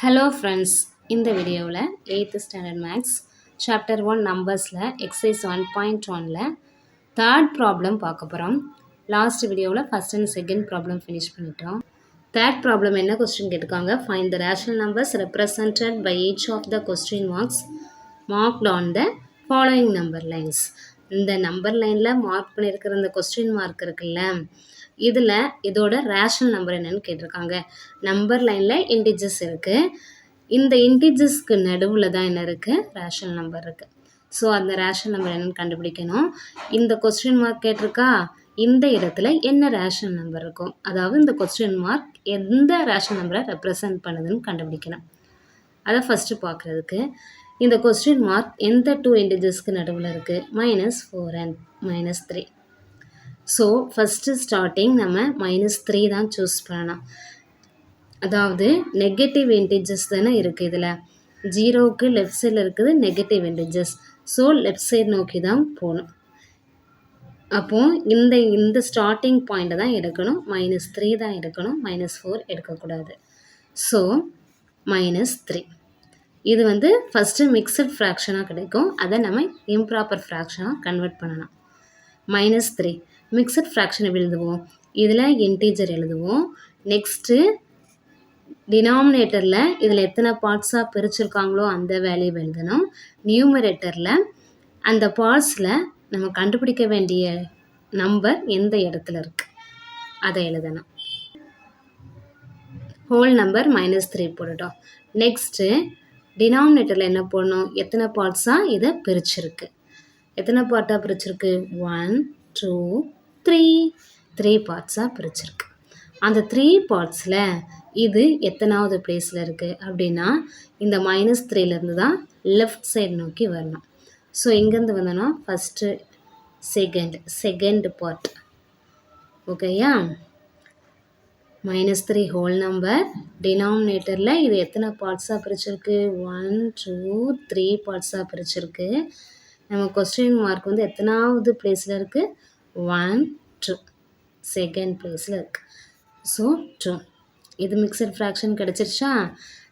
Hello friends, இந்த வீடியோவில் 8th standard maths chapter 1 நம்பர்ஸில் எக்ஸசைஸ் 1.1ல் தேர்ட் ப்ராப்ளம் பார்க்க போகிறோம். லாஸ்ட் வீடியோவில் first and second problem finish பண்ணிட்டோம். தேர்ட் ப்ராப்ளம் என்ன கொஸ்டின் கேட்டிருக்காங்க? Find the rational numbers represented by each of the question marks marked on the following number lines. இந்த number லைனில் மார்க் பண்ணியிருக்கிற இந்த கொஸ்டின் மார்க் இருக்குல்ல, இதில் இதோட ரேஷனல் நம்பர் என்னன்னு கேட்டிருக்காங்க. நம்பர் லைனில் இன்டிஜர்ஸ் இருக்குது. இந்த இன்டிஜர்ஸ்க்கு நடுவில் தான் என்ன இருக்குது? ரேஷனல் நம்பர் இருக்குது. ஸோ அந்த ரேஷனல் நம்பர் என்னன்னு கண்டுபிடிக்கணும். இந்த கொஸ்டின் மார்க் கேட்டிருக்கா, இந்த இடத்துல என்ன ரேஷனல் நம்பர் இருக்கும், அதாவது இந்த கொஸ்டின் மார்க் எந்த ரேஷனல் நம்பரை ரெப்ரசன்ட் பண்ணுதுன்னு கண்டுபிடிக்கணும். அதை ஃபஸ்ட்டு பார்க்குறதுக்கு இந்த கொஸ்டின் மார்க் எந்த டூ இன்டிஜர்ஸ்க்கு நடுவில் இருக்குது? -4 and -3. ஸோ ஃபஸ்ட்டு ஸ்டார்டிங் நம்ம -3 தான் சூஸ் பண்ணணும். அதாவது நெகட்டிவ் இன்டிஜர்ஸ் தானே இருக்குது. இதில் 0க்கு லெஃப்ட் சைடில் இருக்குது negative integers. So left side நோக்கி தான் போகணும். அப்போது இந்த ஸ்டார்டிங் பாயிண்ட்டை தான் எடுக்கணும். -3 தான் எடுக்கணும், -4 எடுக்கக்கூடாது. ஸோ -3 இது ஃபஸ்ட்டு மிக்சட் ஃப்ராக்ஷனாக கிடைக்கும். அதை நம்ம இம்ப்ராப்பர் ஃப்ராக்ஷனாக கன்வெர்ட் பண்ணணும். -3 மிக்சட் ஃப்ராக்ஷன் எப்படி எழுதுவோம்? இதில் இன்டீஜர் எழுதுவோம். நெக்ஸ்ட்டு டினாமினேட்டரில் இதில் எத்தனை பார்ட்ஸாக பிரிச்சுருக்காங்களோ அந்த வேல்யூ எழுதணும். நியூமரேட்டரில் அந்த பார்ட்ஸில் நம்ம கண்டுபிடிக்க வேண்டிய நம்பர் எந்த இடத்துல இருக்குது அதை எழுதணும். ஹோல் நம்பர் -3 போட்டுட்டோம். நெக்ஸ்ட்டு டினாமினேட்டரில் என்ன போடணும்? எத்தனை பார்ட்ஸாக இதை பிரிச்சிருக்கு, எத்தனை பார்ட்டாக பிரிச்சிருக்கு? 1 2 3 பார்ட்ஸாக பிரிச்சிருக்கு. அந்த 3 பார்ட்ஸில் இது எத்தனாவது பிளேஸில் இருக்குது அப்படின்னா இந்த -3லேருந்து தான் லெஃப்ட் சைடு நோக்கி வரணும். ஸோ இங்கேருந்து வந்தோன்னா ஃபஸ்ட்டு செகண்ட் பார்ட். ஓகேயா? -3 ஹோல் நம்பர், டினாமினேட்டரில் இது எத்தனை பார்ட்ஸாக பிரிச்சிருக்கு? 1 2 3 பார்ட்ஸாக பிரிச்சிருக்கு. நம்ம கொஸ்டின் மார்க் எத்தனாவது பிளேஸில் இருக்குது? 1 2 செகண்ட் பிளேஸில் இருக்குது. ஸோ 2 இது மிக்சட் ஃப்ராக்ஷன் கிடச்சிருச்சா?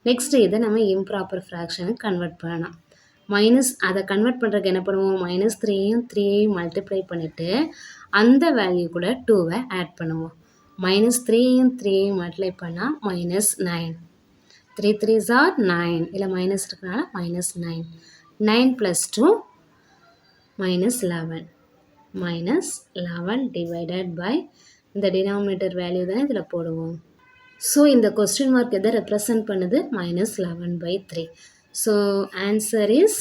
நெக்ஸ்ட்டு இதை நம்ம இம்ப்ராப்பர் ஃப்ராக்ஷனுக்கு கன்வெர்ட் பண்ணணும். அதை கன்வெர்ட் பண்ணுறதுக்கு என்ன பண்ணுவோம்? -3யும் 3யையும் மல்டிப்ளை பண்ணிவிட்டு அந்த வேல்யூ கூட 2வை ஆட் பண்ணுவோம். -3யும் 3யையும் மல்டிப்ளை பண்ணால் -9. 3 3s are 9. இல்லை மைனஸ் இருக்கனால -9. 9 + 2 -11. -11 டிவைடட் பை இந்த டினாமினேட்டர் வேல்யூ தான் இதில் போடுவோம். ஸோ இந்த கொஸ்டின் மார்க் எதை ரெப்ரசன்ட் பண்ணுது? -11/3. So answer is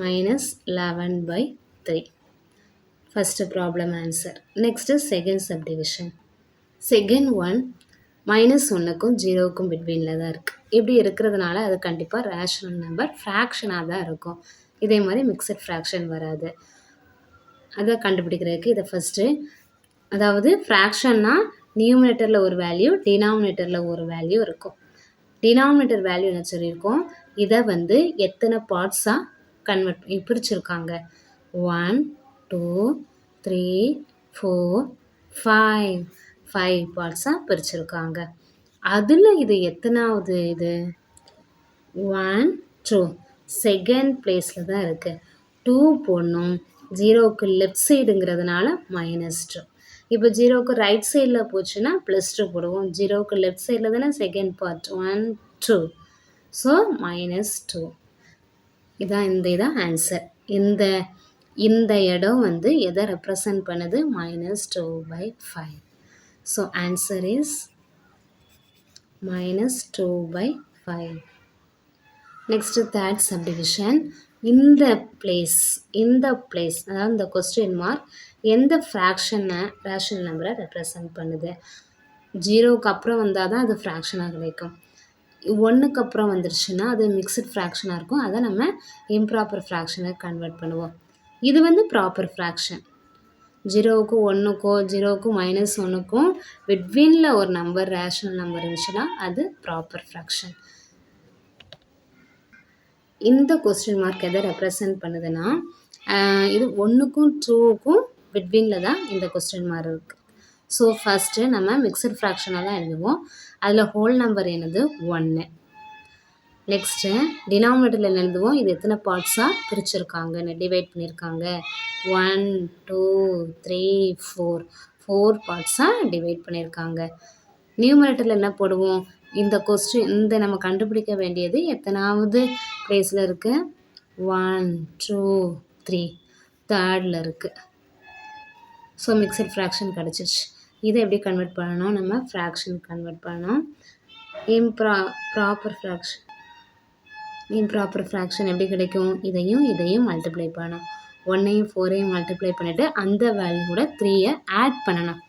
-11/3. First problem answer. Next second subdivision. Second one -1க்கும் 0க்கும் பிட்வீனில் தான் இருக்குது. இப்படி இருக்கிறதுனால அது கண்டிப்பாக ரேஷனல் நம்பர் ஃப்ராக்ஷனாக தான் இருக்கும். இதே மாதிரி மிக்சட் ஃப்ராக்ஷன் வராது. அதை கண்டுபிடிக்கிறதுக்கு இதை ஃபஸ்ட்டு, அதாவது ஃப்ராக்ஷன்னா நியூமினேட்டரில் ஒரு வேல்யூ, டினாமினேட்டரில் ஒரு வேல்யூ இருக்கும். டினாமினேட்டர் வேல்யூ என்ன சொல்லியிருக்கோம்? இதை எத்தனை பார்ட்ஸாக பிரிச்சுருக்காங்க? 1 2 3 4 5 பார்ட்ஸாக பிரிச்சுருக்காங்க. அதில் இது எத்தனாவது? இது 1 2 செகண்ட் பிளேஸில் தான் இருக்குது. 2 போடணும். 0க்கு லெஃப்ட் சைடுங்கிறதுனால -2. இப்போ 0க்கு ரைட் சைடில் போச்சுன்னா +2 போடுவோம். 0க்கு லெஃப்ட் சைடில் தானே செகண்ட் பார்ட் 1 2. ஸோ -2. இதான் ஆன்சர். இந்த இடம் எதை ரெப்ரசன்ட் பண்ணுது? -2/5. So answer is -2/5. Next third subdivision. இந்த பிளேஸ் அதாவது இந்த கொஸ்டின் மார்க் எந்த ஃப்ராக்ஷனை ரேஷனல் நம்பரை ரெப்ரசன்ட் பண்ணுது? 0க்கு அப்புறம் வந்தால் தான் அது ஃப்ராக்ஷனாக கிடைக்கும். 1க்கு அப்புறம் வந்துருச்சுன்னா அது மிக்சட் ஃப்ராக்ஷனாக இருக்கும். அதை நம்ம இம்ப்ராப்பர் ஃப்ராக்ஷனை கன்வெர்ட் பண்ணுவோம். இது ப்ராப்பர் ஃப்ராக்ஷன். 0க்கும் 1க்கோ 0க்கும் -1க்கும் பிட்வீனில் ஒரு நம்பர் ரேஷனல் நம்பர் இருந்துச்சுன்னா அது ப்ராப்பர் ஃப்ராக்ஷன். இந்த கொஸ்டின் மார்க் எதை ரெப்ரசன்ட் பண்ணுதுன்னா இது 1க்கும் 2க்கும் பிட்வீனில் தான் இந்த கொஸ்டின் மார்க் இருக்குது. ஸோ ஃபஸ்ட்டு நம்ம மிக்சட் ஃப்ராக்ஷனாக தான் எழுதுவோம். அதில் ஹோல் நம்பர் என்னது 1. நெக்ஸ்ட்டு டினாமினேட்டரில் என்ன எழுதுவோம், இது எத்தனை பார்ட்ஸாக பிரிச்சுருக்காங்கன்னு டிவைட் பண்ணியிருக்காங்க. 1 2 3 4 4 பார்ட்ஸாக டிவைட் பண்ணியிருக்காங்க. நியூமரேட்டரில் என்ன போடுவோம், இந்த நம்ம கண்டுபிடிக்க வேண்டியது எத்தனாவது பிளேஸில் இருக்குது, 1 2 3 தேர்டில் இருக்குது. ஸோ மிக்சட் ஃப்ராக்ஷன் கிடச்சிச்சு. இதை எப்படி கன்வெர்ட் பண்ணணும், நம்ம ஃப்ராக்ஷன் கன்வெர்ட் பண்ணணும். இம்ப்ராப்பர் ஃப்ராக்ஷன் எப்படி கிடைக்கும், இதையும் மல்டிப்ளை பண்ணணும். 1ஐயும் 4ஐயும் மல்டிப்ளை பண்ணிவிட்டு அந்த வேல்யூ கூட 3ஐ ஆட் பண்ணணும்.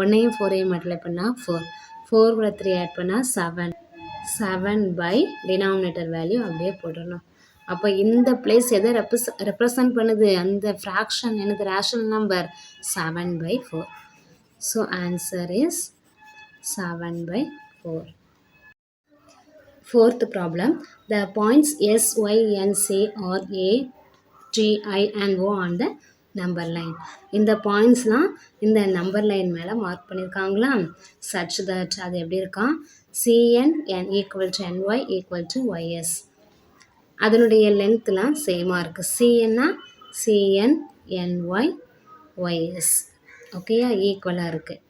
1ஐயும் 4ஐயும் மல்டிப்ளை பண்ணால் 4, 4 கூட 3 ஆட் பண்ணால் 7, 7 பை டினாமினேட்டர் வேல்யூ அப்படியே போட்டுடணும். அப்போ இந்த பிளேஸ் எதை ரெப்ரசன்ட் பண்ணுது, அந்த ஃப்ராக்ஷன் என்னது, rational number 7/4. So answer is 7/4. Fourth problem, the points S, Y, N, C are A, T, I and O on the number line. இந்த பாயிண்ட்ஸ்லாம் இந்த நம்பர் லைன் மேலே மார்க் பண்ணியிருக்காங்களா, such that அது எப்படி இருக்கான், CN N equal to NY equal to YS. அதனுடைய லென்த்லாம் சேமாக இருக்குது. சிஎன்னா CN NY YS ஓகேயா, ஈக்குவலாக இருக்குது.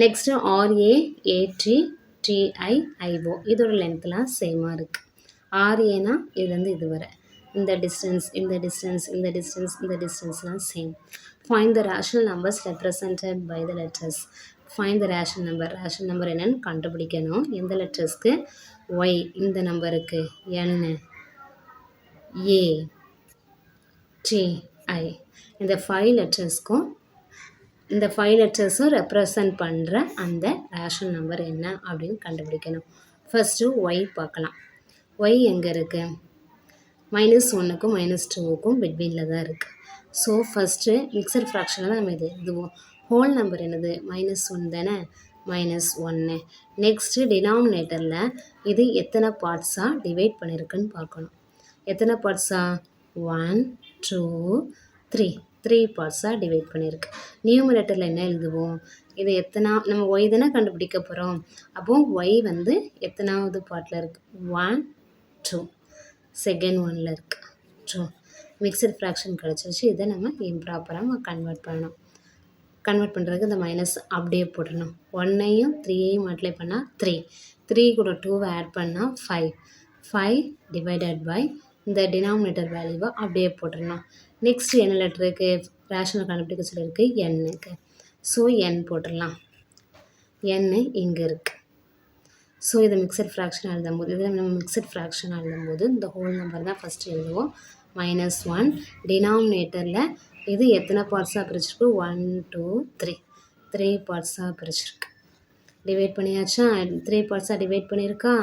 Next RA AT TI IO இதோட லென்த்லாம் சேமாக இருக்குது. RAனா இதுலேருந்து இது வரை, இந்த டிஸ்டன்ஸ்லாம் same. Find the rational numbers represented by the letters. Find the rational number என்னன்னு கண்டுபிடிக்கணும். எந்த லெட்டர்ஸ்க்கு, Y இந்த நம்பருக்கு, N A T I இந்த 5 லெட்டர்ஸ்க்கும் இந்த 5 லெட்டர்ஸும் ரெப்ரசன்ட் பண்ணுற அந்த ரேஷனல் நம்பர் என்ன அப்படின்னு கண்டுபிடிக்கணும். ஃபஸ்ட்டு ஒய் பார்க்கலாம். ஒய் எங்கே இருக்குது, -1க்கும் -2க்கும் பிட்வீனில் தான் இருக்குது. ஸோ ஃபஸ்ட்டு மிக்சர் ஃப்ராக்ஷனில் தான் நம்ம இது எழுதுவோம். ஹோல் நம்பர் என்னது, -1 தானே, -1. நெக்ஸ்ட்டு டினாமினேட்டரில் இது எத்தனை பார்ட்ஸாக டிவைட் பண்ணியிருக்குன்னு பார்க்கணும். எத்தனை பார்ட்ஸாக, 1 2 3 பார்ட்ஸாக டிவைட் பண்ணியிருக்கு. நியூமரேட்டரில் என்ன எழுதுவோம், இது நம்ம ஒய் தானே கண்டுபிடிக்க போகிறோம். அப்போது ஒய் வந்து எத்தனாவது பார்ட்டில் இருக்குது, 1 2 செகண்ட் 1ல் இருக்குது 2. மிக்சட் ஃப்ராக்ஷன் கிடச்சிருச்சு. இதை நம்ம இம்ப்ராப்பராக கன்வெர்ட் பண்ணணும். கன்வெர்ட் பண்ணுறதுக்கு இந்த மைனஸ் அப்படியே போட்டுடணும். 1ஐயும் 3ஐயும் மல்டிப்ளை பண்ணால் 3 கூட 2வை ஆட் பண்ணால் 5 டிவைடட் பை இந்த டினாமினேட்டர் வேல்யூவை அப்படியே போட்டுடணும். நெக்ஸ்ட் என்ன லெட்டருக்கு ரேஷனல் கண்டுபிடிக்க சொல்லியிருக்கு, எண்ணுக்கு. ஸோ என் போட்டுடலாம். என் இங்கே இருக்குது. ஸோ இதை மிக்சட் ஃப்ராக்ஷன் எழுதும்போது, இதில் நம்ம மிக்சட் ஃப்ராக்ஷன் எழுதும்போது இந்த ஹோல் நம்பர் தான் ஃபஸ்ட்டு எழுதுவோம். -1 டினாமினேட்டரில் இது எத்தனை பார்ட்ஸாக பிரிச்சிருக்கு, 1 2 3 பார்ட்ஸாக பிரிச்சிருக்கு. டிவைட் பண்ணியாச்சா, 3 பார்ட்ஸாக டிவைட் பண்ணியிருக்கா.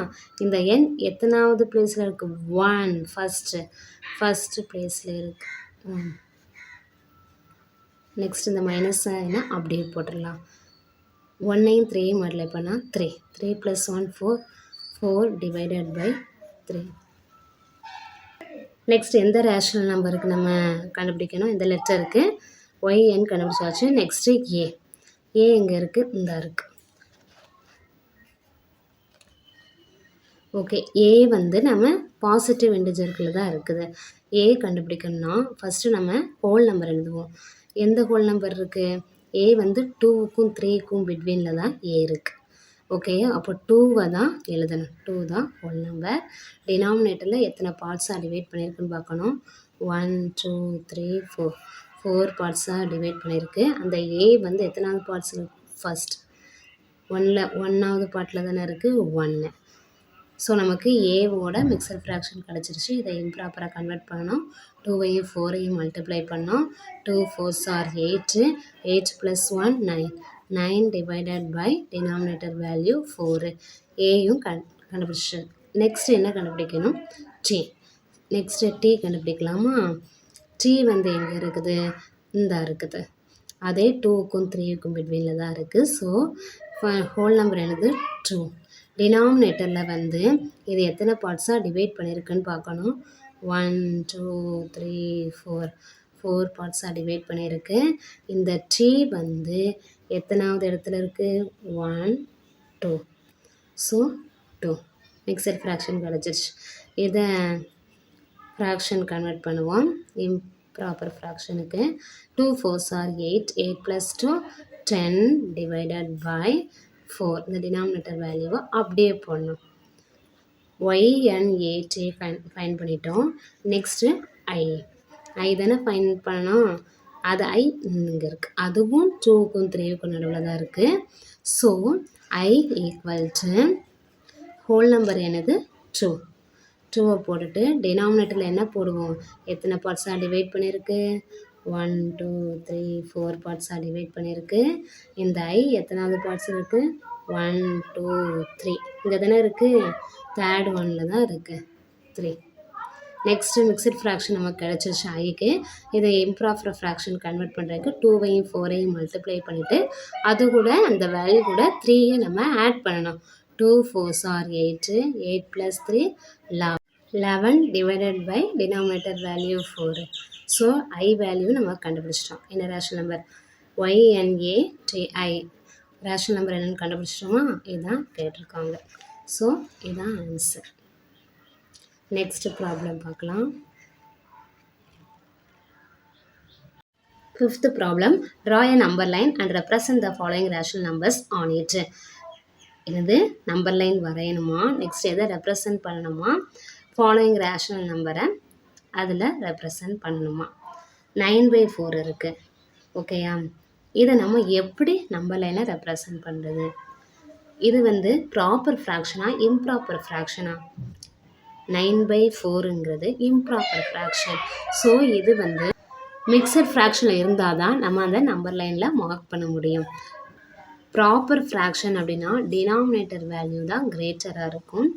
இந்த எண் எத்தனாவது பிளேஸில் இருக்குது, 1 ஃபஸ்ட்டு பிளேஸில் இருக்குது. நெக்ஸ்ட் இந்த மைனஸ் என்ன அப்படியே போட்டுடலாம். 1ஐயும் 3ஐயும் மல்டிப்ளை பண்ணால் 3 + 1 4 டிவைடட் பை 3. நெக்ஸ்ட் எந்த ரேஷனல் நம்பருக்கு நம்ம கண்டுபிடிக்கணும், இந்த லெட்டருக்கு ஒய்என் கண்டுபிடிச்சாச்சு. நெக்ஸ்ட்டு ஏ எங்கே இருக்குது, இந்த இருக்குது. ஓகே, ஏ வந்து நம்ம பாசிட்டிவ் இன்டிஜர்களில் தான் இருக்குது. ஏ கண்டுபிடிக்கணும்னா ஃபஸ்ட்டு நம்ம ஹோல் நம்பர் எழுதுவோம். எந்த ஹோல் நம்பர் இருக்குது, ஏ வந்து 2க்கும் 3க்கும் பிட்வீனில் தான் ஏ இருக்குது. ஓகே, அப்போ 2வை தான் எழுதணும். 2 தான் ஹோல் நம்பர். டினாமினேட்டரில் எத்தனை பார்ட்ஸாக டிவைட் பண்ணியிருக்குன்னு பார்க்கணும். 1 2 3 4 பார்ட்ஸாக டிவைட் பண்ணியிருக்கு. அந்த ஏ வந்து எத்தனாவது பார்ட்ஸ், ஃபஸ்ட் 1வது பார்ட்டில் தானே இருக்குது, 1. ஸோ நமக்கு ஏவோட மிக்சர் ஃப்ராக்ஷன் கிடச்சிருச்சு. இதை இம்ப்ராப்பராக கன்வெர்ட் பண்ணணும். 2ஐயும் 4ஐயும் மல்டிப்ளை பண்ணோம். 2 4s are 8 + 1 9 divided by denominator value 4. ஏயும் கண்டுபிடிச்சு. நெக்ஸ்ட் என்ன கண்டுபிடிக்கணும், டி கண்டுபிடிக்கலாமா. டி வந்து எங்கே இருக்குது, இந்த இருக்குது. அதே 2க்கும் 3க்கும் பிட்வீனில் தான் இருக்குது. ஸோ ஹோல் நம்பர் என்னது, 2. டினாமினேட்டரில் வந்து இது எத்தனை பார்ட்ஸாக டிவைட் பண்ணியிருக்குன்னு பார்க்கணும். 1 2 3 4 பார்ட்ஸாக டிவைட் பண்ணியிருக்கு. இந்த டி வந்து எத்தனாவது இடத்துல இருக்குது, 1 2 ஸோ 2 மிக்சட் ஃப்ராக்ஷன் கிடச்சிருச்சு. இதை ஃப்ராக்ஷன் கன்வெர்ட் பண்ணுவோம் improper ஃப்ராக்ஷனுக்கு. 2 4s are 8, 8 plus 2 10 divided by 4. இந்த டினாமினேட்டர் வேல்யூவை அப்படியே போடணும். y and 8 ஃபைன் பண்ணிட்டோம். நெக்ஸ்ட்டு ஐ தானே ஃபைன் பண்ணோம், அது ஐ இங்கே இருக்குது, அதுவும் 2க்கும் 3க்கும் நடுவில் தான் இருக்குது. So I equal to whole number என்னது 2. 2வை போட்டுட்டு டினாமினேட்டரில் என்ன போடுவோம், எத்தனை பார்ட்ஸாக டிவைட் பண்ணியிருக்கு, 1 2 3 4 பார்ட்ஸாக டிவைட் பண்ணியிருக்கு. இந்த ஐ எத்தனாவது பார்ட்ஸ் இருக்குது, 1 2 3 இங்கே தானே இருக்குது, தேர்ட் ஒனில் தான் இருக்குது 3. நெக்ஸ்ட்டு மிக்சட் ஃப்ராக்ஷன் நமக்கு கிடச்சிருச்சு ஐக்கு. இதை இம்ப்ராப்பர் ஃப்ராக்ஷன் கன்வெர்ட் பண்ணுறதுக்கு 2வையும் 4ஐயும் மல்டிப்ளை பண்ணிவிட்டு அது கூட அந்த வேல்யூ கூட 3யை நம்ம ஆட் பண்ணணும். 2 4s are 8, 8 plus 3 11 divided by denominator value 4. So I value நம்ம கண்டுபிடிச்சிட்டோம். என்ன rational number YNATI rational number என்னென்னு கண்டுபிடிச்சிட்டோமா, இதுதான் கேட்டிருக்காங்க. ஸோ இதுதான் ஆன்சர். நெக்ஸ்ட் ப்ராப்ளம் பார்க்கலாம். 5th problem, draw a number line and represent the following rational numbers on it. இது number line வரையணுமா, next எதை ரெப்ரசன்ட் பண்ணணுமா, ஃபாலோயிங் ரேஷனல் நம்பரை அதில் ரெப்ரசன்ட் பண்ணணுமா. 9/4 இருக்குது. ஓகேயா, இதை நம்ம எப்படி நம்பர் லைனில் ரெப்ரசன்ட் பண்ணுறது, இது வந்து ப்ராப்பர் ஃப்ராக்ஷனா இம்ப்ராப்பர் ஃப்ராக்ஷனா. 9/4ங்கிறது இம்ப்ராப்பர் ஃப்ராக்ஷன். ஸோ இது வந்து மிக்சட் ஃப்ராக்ஷனில் இருந்தால் தான் நம்ம அந்த நம்பர் லைனில் மார்க் பண்ண முடியும். ப்ராப்பர் ஃப்ராக்ஷன் அப்படின்னா டினாமினேட்டர் வேல்யூ தான் கிரேட்டராக இருக்கும்,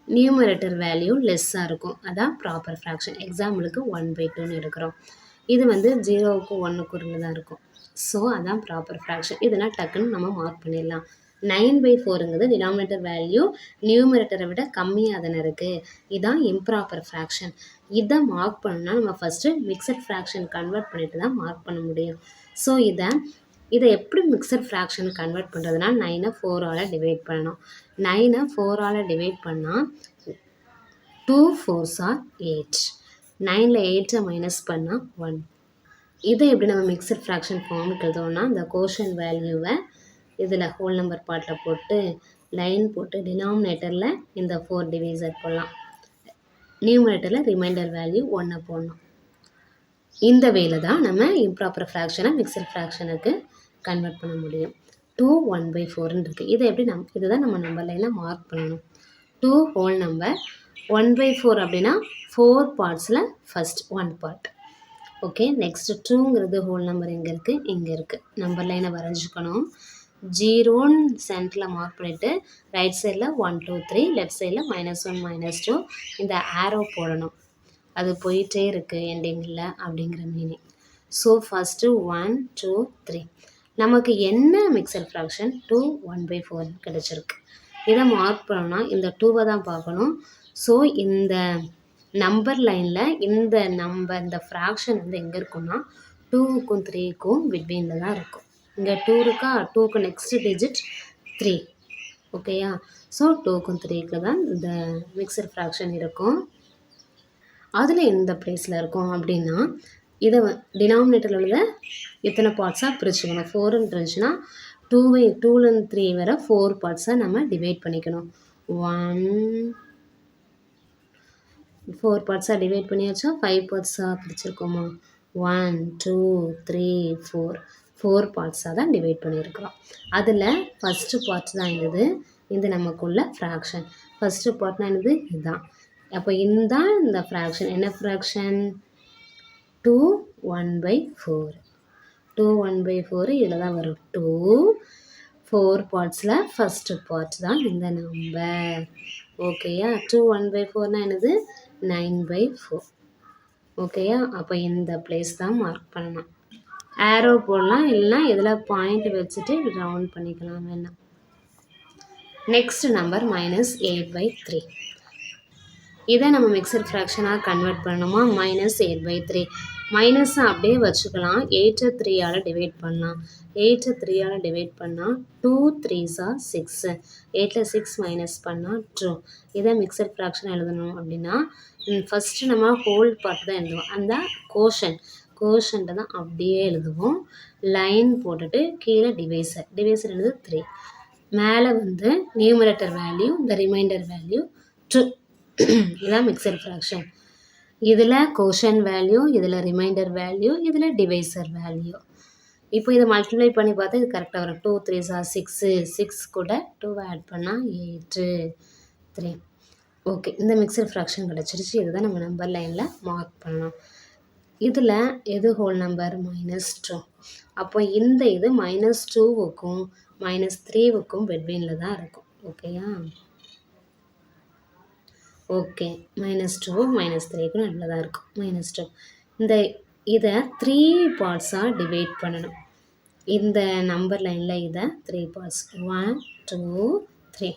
நியூமரேட்டர் வேல்யூ லெஸ்ஸாக இருக்கும். அதான் ப்ராப்பர் ஃப்ராக்ஷன். எக்ஸாம்பிளுக்கு 1/2ன்னு எடுக்கிறோம். இது வந்து 0க்கும் 1க்கும் இருந்து தான் இருக்கும். ஸோ அதான் ப்ராப்பர் ஃப்ராக்ஷன். இதெல்லாம் டக்குன்னு நம்ம மார்க் பண்ணிடலாம். 9/4ங்கிறது டினாமினேட்டர் வேல்யூ நியூமரேட்டரை விட கம்மியாக தானே இருக்குது. இதுதான் இம்ப்ராப்பர் ஃப்ராக்ஷன். இதை மார்க் பண்ணணும்னா நம்ம ஃபஸ்ட்டு மிக்சட் ஃப்ராக்ஷன் கன்வெர்ட் பண்ணிட்டு தான் மார்க் பண்ண முடியும். ஸோ இதை எப்படி மிக்சட் ஃப்ராக்ஷன் கன்வெர்ட் பண்ணுறதுனா 9ஐ 4ஆல் டிவைட் பண்ணணும். 9ஐ 4ஆல் டிவைட் பண்ணால் 2 4s are 8. 9ல் 8ஐ மைனஸ் பண்ணால் 1. இதை எப்படி நம்ம மிக்சட் ஃப்ராக்ஷன் ஃபார்முக்கு எழுதோம்னா, இந்த கோஷன் வேல்யூவை இதில் ஹோல் நம்பர் பார்ட்டில் போட்டு லைன் போட்டு டினாமினேட்டரில் இந்த 4 டிவைசர் போடலாம், நியூமரேட்டரில் ரிமைண்டர் வேல்யூ 1 போடணும். இந்த வேலை தான் நம்ம இம்ப்ராப்பர் ஃப்ராக்ஷனை மிக்சட் ஃப்ராக்ஷனுக்கு கன்வெர்ட் பண்ண முடியும். 2 1/4ன்னு இருக்குது. இதை எப்படி இதுதான் நம்ம நம்பர் லைனில் மார்க் பண்ணணும். 2 ஹோல் நம்பர் 1/4 அப்படின்னா 4 பார்ட்ஸில் ஃபஸ்ட் 1 பார்ட். ஓகே, நெக்ஸ்ட் 2ங்கிறது ஹோல் நம்பர் எங்கே இருக்குது, இங்கே இருக்குது. நம்பர் லைனை வரைஞ்சிக்கணும். 0ன்னு சென்டரில் மார்க் பண்ணிவிட்டு ரைட் சைடில் 1 2 3, லெஃப்ட் சைடில் -1 -2 இந்த ஆரோ போடணும். அது போயிட்டே இருக்குது எண்டிங்கில் அப்படிங்கிற மீனிங். ஸோ ஃபஸ்ட்டு 1 2 3 நமக்கு என்ன மிக்சட் ஃப்ராக்ஷன் 2 1/4 கிடச்சிருக்கு. இதை மார்க் பண்ணோன்னா இந்த 2வை தான் பார்க்கணும். ஸோ இந்த நம்பர் லைனில் இந்த ஃப்ராக்ஷன் வந்து எங்கே இருக்குன்னா 2க்கும் 3க்கும் பிட்வீனில் தான் இருக்கும். இங்கே 2 இருக்கா, 2க்கு நெக்ஸ்ட் டிஜிட் 3. ஓகேயா, ஸோ 2க்கும் 3க்கு தான் இந்த மிக்சட் ஃப்ராக்ஷன் இருக்கும். அதில் எந்த ப்ளேஸில் இருக்கும் அப்படின்னா இதை டினாமினேட்டரில் உள்ள எத்தனை பார்ட்ஸாக பிரிச்சுக்கணும். 4ன்னு இருந்துச்சுன்னா 2லேருந்து 3 வரை 4 பார்ட்ஸாக நம்ம டிவைட் பண்ணிக்கணும். 4 பார்ட்ஸாக டிவைட் பண்ணியாச்சா, 5 பார்ட்ஸாக பிரிச்சிருக்கோமா, 1 2 3 4 பார்ட்ஸாக தான் டிவைட் பண்ணியிருக்கிறோம். அதில் ஃபஸ்ட்டு பார்ட் தான் என்னது, இது நமக்குள்ள ஃப்ராக்ஷன். ஃபஸ்ட்டு பார்ட்னா என்னது, இதுதான். அப்போ இந்த ஃப்ராக்ஷன் என்ன ஃப்ராக்ஷன் 2 1/4. 2 1/4 இதில் தான் வரும். 2 4 பார்ட்ஸில் ஃபஸ்ட்டு பார்ட் தான் இந்த நம்பர். ஓகேயா, 2 1/4னா என்னது 9/4. ஓகேயா, அப்போ இந்த பிளேஸ் தான் மார்க் பண்ணணும். ஆரோ போடலாம், இல்லைனா இதில் பாயிண்ட் வச்சுட்டு ரவுண்ட் பண்ணிக்கலாம் வேணாம். Next number -8/3. இதை நம்ம மிக்சட் ஃப்ராக்ஷனாக கன்வெர்ட் பண்ணணுமா, -8/3. மைனஸை அப்படியே வச்சுக்கலாம். 8 3ஆல் டிவைட் பண்ணலாம். 8 3ஆல் டிவைட் பண்ணால் 2 3s are 6. 8ல் 6 மைனஸ் பண்ணால் 2. இதை மிக்சட் ஃப்ராக்ஷன் எழுதணும் அப்படின்னா ஃபஸ்ட்டு நம்ம ஹோல் பார்ட் தான் எழுதுவோம். அந்த கோஷன்ட்டை தான் அப்படியே எழுதுவோம். லைன் போட்டுட்டு கீழே டிவைசர் எழுது 3. மேலே வந்து நியூமரேட்டர் வேல்யூ, இந்த ரிமைண்டர் வேல்யூ 2. இதான் மிக்சட் ஃப்ராக்ஷன். இதில் கோஷன் வேல்யூ, இதில் ரிமைண்டர் வேல்யூ, இதில் டிவைசர் வேல்யூ. இப்போ இதை மல்டிப்ளை பண்ணி பார்த்தா இது கரெக்டாக வரும். 2 3s are 6. 6 கூட 2 ஆட் பண்ணால் 8 3. ஓகே, இந்த மிக்சட் ஃப்ராக்ஷன் கிடச்சிருச்சு. இதுதான் நம்ம நம்பர் லைனில் மார்க் பண்ணணும். இதில் எது ஹோல் நம்பர்? -2. அப்போ இந்த இது -2க்கும் -3க்கும் பெட்வீனில் தான் இருக்கும். ஓகேயா? ஓகே, -2 -3க்கும் நடுவில் தான் இருக்கும். -2 இதை 3 பார்ட்ஸாக டிவைட் பண்ணணும். இந்த நம்பர் லைனில் இதை 3 பார்ட்ஸ் 1 2 3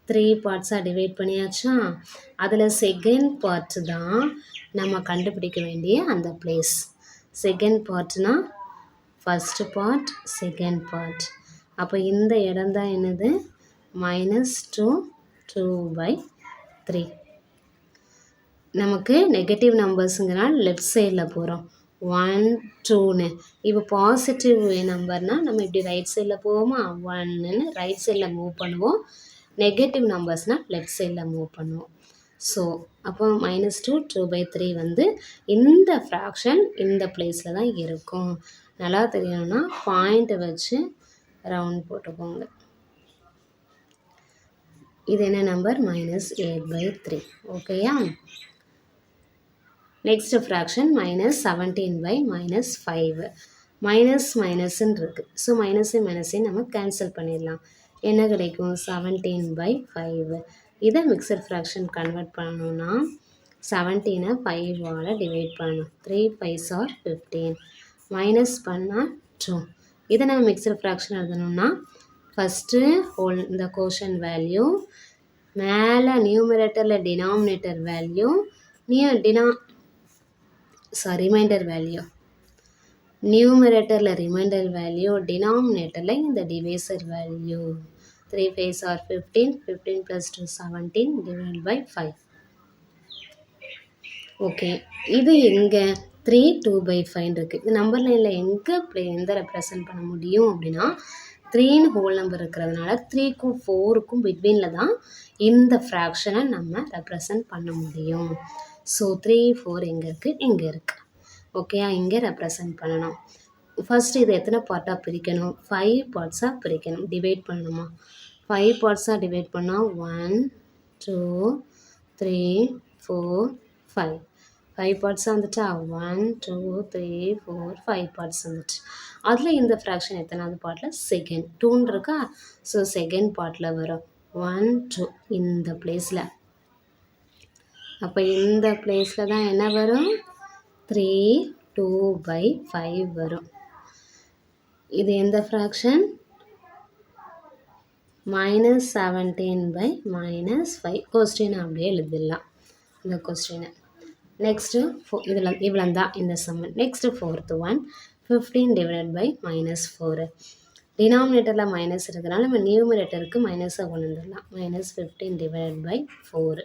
3 பார்ட்ஸாக டிவைட் பண்ணியாச்சா? அதில் செகண்ட் பார்ட்ஸு தான் நம்ம கண்டுபிடிக்க வேண்டிய அந்த பிளேஸ். செகண்ட் பார்ட்னா ஃபஸ்ட்டு பார்ட், செகண்ட் பார்ட். அப்போ இந்த இடம் தான் என்னது? -2 2/3. நமக்கு நெகட்டிவ் நம்பர்ஸுங்கிறனால லெஃப்ட் சைடில் போகிறோம். 1 2ன்னு. இப்போ பாசிட்டிவ் நம்பர்னால் நம்ம இப்படி ரைட் சைடில் போவோமா? 1ன்னு ரைட் சைடில் மூவ் பண்ணுவோம். நெகட்டிவ் நம்பர்ஸ்னால் லெஃப்ட் சைடில் மூவ் பண்ணுவோம். ஸோ அப்போ -2 2/3 வந்து இந்த ஃப்ராக்ஷன் இந்த பிளேஸில் தான் இருக்கும். நல்லா தெரியணும்னா பாயிண்ட்டை வச்சு ரவுண்ட் போட்டுக்கோங்க. இது என்ன நம்பர்? -8/3. ஓகேயா? Next fraction -17/-5. மைனஸ்ன்னு இருக்குது. ஸோ மைனஸையும் நம்ம கேன்சல் பண்ணிடலாம். என்ன கிடைக்கும்? 17/5. இதை மிக்சட் ஃப்ராக்ஷன் கன்வெர்ட் பண்ணணும்னா 17ஐ 5ஆல் டிவைட் பண்ணணும். 3 5s are 15. மைனஸ் பண்ணால் 2. இதை நம்ம மிக்சட் ஃப்ராக்ஷன் எழுதணும்னா ஃபஸ்ட்டு ஹோல் இந்த கோஷன் வேல்யூ, மேலே நியூமரேட்டரில் டினாமினேட்டர் வேல்யூ, ரிமைண்டர் வேல்யூ. நியூமரேட்டரில் ரிமைண்டர் வேல்யூ, டினாமினேட்டரில் இந்த divisor value. 3 5s are 15. 15 + 2 17 /5. Okay, இது எங்கே? 3 2/5 இருக்குது. இது நம்பர் லைனில் எந்த ரெப்ரசன்ட் பண்ண முடியும் அப்படின்னா 3ன்னு ஹோல் நம்பர் இருக்கிறதுனால 3க்கும் 4க்கும் பிட்வீனில் தான் இந்த ஃப்ராக்ஷனை நம்ம ரெப்ரசன்ட் பண்ண முடியும். ஸோ 3 4 எங்கே இருக்குது? இங்கே இருக்குது. ஓகேயா? இங்கே ரெப்ரசன்ட் பண்ணணும். ஃபஸ்ட்டு இது எத்தனை பார்ட்டாக பிரிக்கணும்? 5 பார்ட்ஸாக பிரிக்கணும். டிவைட் பண்ணணுமா? 5 பார்ட்ஸாக டிவைட் பண்ணால் 1 2 3 4 5. 5 பார்ட்ஸாக வந்துட்டா? 1 2 3 4 5 பார்ட்ஸ் வந்துட்டு. அதில் இந்த ஃப்ராக்ஷன் எத்தனாவது பார்ட்டில்? செகண்ட். 2ன்னு இருக்கா? ஸோ செகண்ட் பார்ட்டில் வரும். 1 2 இந்த பிளேஸில். அப்போ இந்த பிளேஸில் தான் என்ன வரும்? 3 2/5 வரும். இது எந்த ஃப்ராக்ஷன்? -17/-5. கொஸ்டின் அப்படியே எழுதிடலாம் இந்த கொஸ்டினை. நெக்ஸ்ட்டு இவ்வளோ தான் இந்த சம்மன். Next 4th one 15 / -4. டினாமினேட்டரில் மைனஸ் இருக்கிறனால நம்ம நியூமரேட்டருக்கு மைனஸை கொண்டு வந்துடலாம். -15 / 4.